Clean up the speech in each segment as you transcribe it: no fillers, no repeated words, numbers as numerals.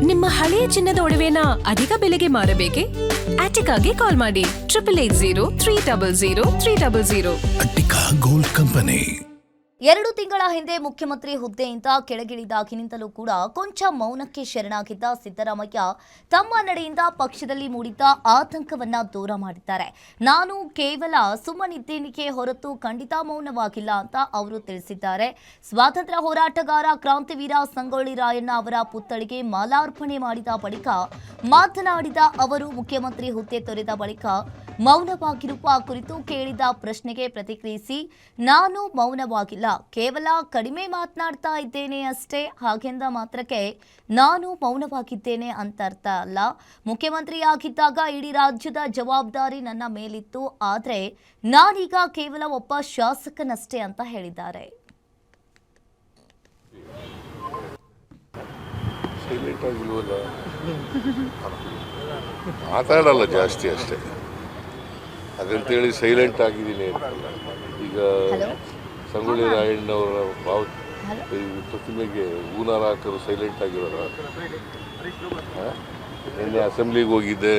ನಿಮ್ಮ ಹಳೆಯ ಚಿನ್ನದ ಒಡವೆನ ಅಧಿಕ ಬೆಲೆಗೆ ಮಾರಬೇಕೆ? ಆಟಿಕಾಗೆ ಕಾಲ್ ಮಾಡಿ 8880 ಅಟ್ಟಿಕಾ ಗೋಲ್ಡ್ ಕಂಪನಿ. 2 ತಿಂಗಳ ಹಿಂದೆ ಮುಖ್ಯಮಂತ್ರಿ ಹುದ್ದೆಯಿಂದ ಕೆಳಗಿಳಿದಾಗಿನಿಂದಲೂ ಕೂಡ ಕೊಂಚ ಮೌನಕ್ಕೆ ಶರಣಾಗಿದ್ದ ಸಿದ್ದರಾಮಯ್ಯ ತಮ್ಮ ನಡೆಯಿಂದ ಪಕ್ಷದಲ್ಲಿ ಮೂಡಿದ್ದ ಆತಂಕವನ್ನ ದೂರ ಮಾಡಿದ್ದಾರೆ. ನಾನು ಕೇವಲ ಸುಮ್ಮನಿದ್ದೇನಿಗೆ ಹೊರತು ಖಂಡಿತ ಮೌನವಾಗಿಲ್ಲ ಅಂತ ಅವರು ತಿಳಿಸಿದ್ದಾರೆ. ಸ್ವಾತಂತ್ರ್ಯ ಹೋರಾಟಗಾರ ಕ್ರಾಂತಿವೀರ ಸಂಗೊಳ್ಳಿ ರಾಯಣ್ಣ ಅವರ ಪುತ್ಥಳಿಗೆ ಮಾಲಾರ್ಪಣೆ ಮಾಡಿದ ಬಳಿಕ ಮಾತನಾಡಿದ ಅವರು ಮುಖ್ಯಮಂತ್ರಿ ಹುದ್ದೆ ತೊರೆದ ಬಳಿಕ ಮೌನವಾಗಿರುವ ಕುರಿತು ಕೇಳಿದ ಪ್ರಶ್ನೆಗೆ ಪ್ರತಿಕ್ರಿಯಿಸಿ, ನಾನು ಮೌನವಾಗಿಲ್ಲ, ಕೇವಲ ಕಡಿಮೆ ಮಾತನಾಡ್ತಾ ಇದ್ದೇನೆ ಅಷ್ಟೇ. ಹಾಗೆಂದ ಮಾತ್ರಕ್ಕೆ ನಾನು ಮೌನವಾಗಿದ್ದೇನೆ ಅಂತ ಅರ್ಥ ಅಲ್ಲ. ಮುಖ್ಯಮಂತ್ರಿಯಾಗಿದ್ದಾಗ ಇಡೀ ರಾಜ್ಯದ ಜವಾಬ್ದಾರಿ ನನ್ನ ಮೇಲಿತ್ತು. ಆದರೆ ನಾನೀಗ ಕೇವಲ ಒಬ್ಬ ಶಾಸಕನಷ್ಟೇ ಅಂತ ಹೇಳಿದ್ದಾರೆ. ಮಾತಾಡಲ್ಲ ಜಾಸ್ತಿ ಅಷ್ಟೇ, ಹಾಗಂತೇಳಿ ಸೈಲೆಂಟ್ ಆಗಿದ್ದೀನಿ. ಈಗ ಸಂಗೊಳ್ಳಿ ರಾಯಣ್ಣವರ ಪ್ರತಿಮೆಗೆ ಹೂನಾರ ಹಾಕರು ಸೈಲೆಂಟ್ ಆಗಿರೋರ, ನಿನ್ನೆ ಅಸೆಂಬ್ಲಿಗೆ ಹೋಗಿದ್ದೆ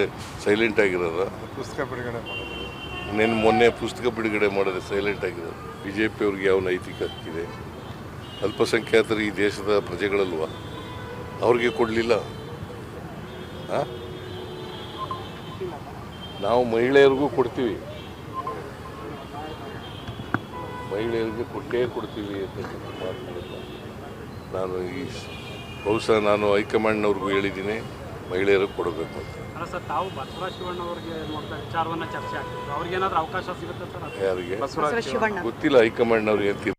ಸೈಲೆಂಟ್ ಆಗಿರೋರ, ಮೊನ್ನೆ ಪುಸ್ತಕ ಬಿಡುಗಡೆ ಮಾಡಿದ್ರೆ ಸೈಲೆಂಟ್ ಆಗಿರೋರು. BJP ಅವ್ರಿಗೆ ಯಾವ ನೈತಿಕ ಹಕ್ಕಿದೆ? ಅಲ್ಪಸಂಖ್ಯಾತರು ಈ ದೇಶದ ಪ್ರಜೆಗಳಲ್ವ, ಅವ್ರಿಗೆ ಕೊಡಲಿಲ್ಲ. ನಾವು ಮಹಿಳೆಯರಿಗೂ ಕೊಡ್ತೀವಿ, ಮಹಿಳೆಯರಿಗೆ ಕೊಡ್ತೀವಿ ಅಂತ ಮಾತುಗಳಿಲ್ಲ. ನಾನು ಬಹುಶಃ ನಾನು ಹೈಕಮಾಂಡ್ನವ್ರಿಗೂ ಹೇಳಿದ್ದೀನಿ ಮಹಿಳೆಯರಿಗೆ ಕೊಡಬೇಕು ಅಂತ. ಯಾರಿಗೆ ಗೊತ್ತಿಲ್ಲ, ಹೈಕಮಾಂಡ್ನವ್ರಿಗೆ ಅಂತ